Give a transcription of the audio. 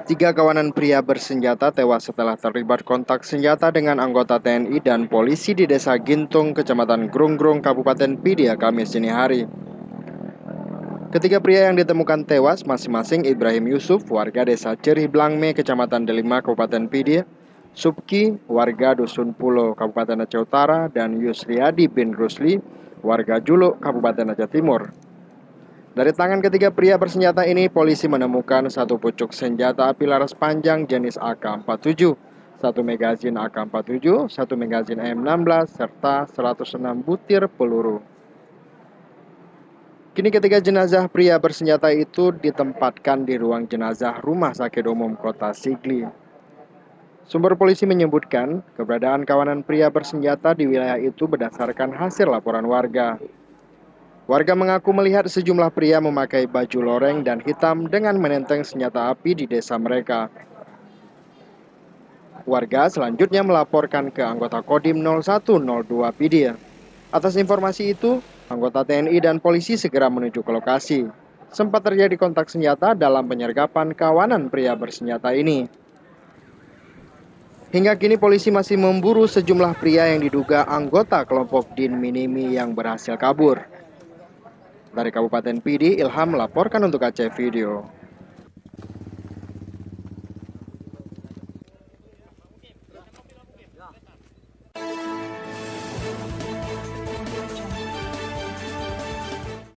Tiga kawanan pria bersenjata tewas setelah terlibat kontak senjata dengan anggota TNI dan polisi di Desa Gintung, Kecamatan Grunggrung, Kabupaten Pidie, Kamis dini hari. Ketiga pria yang ditemukan tewas masing-masing Ibrahim Yusuf, warga Desa Cerih Blangme, Kecamatan Delima, Kabupaten Pidie, Subki, warga Dusun Pulo, Kabupaten Aceh Utara, dan Yusriadi bin Rusli, warga Juluk, Kabupaten Aceh Timur. Dari tangan ketiga pria bersenjata ini, polisi menemukan satu pucuk senjata api laras panjang jenis AK-47, satu magazin AK-47, satu magazin M16, serta 106 butir peluru. Kini ketiga jenazah pria bersenjata itu ditempatkan di ruang jenazah Rumah Sakit Umum Kota Sigli. Sumber polisi menyebutkan keberadaan kawanan pria bersenjata di wilayah itu berdasarkan hasil laporan warga. Warga mengaku melihat sejumlah pria memakai baju loreng dan hitam dengan menenteng senjata api di desa mereka. Warga selanjutnya melaporkan ke anggota Kodim 0102 Pidie. Atas informasi itu, anggota TNI dan polisi segera menuju ke lokasi. Sempat terjadi kontak senjata dalam penyergapan kawanan pria bersenjata ini. Hingga kini polisi masih memburu sejumlah pria yang diduga anggota kelompok Din Minimi yang berhasil kabur. Dari Kabupaten Pidi, Ilham melaporkan untuk Aceh Video.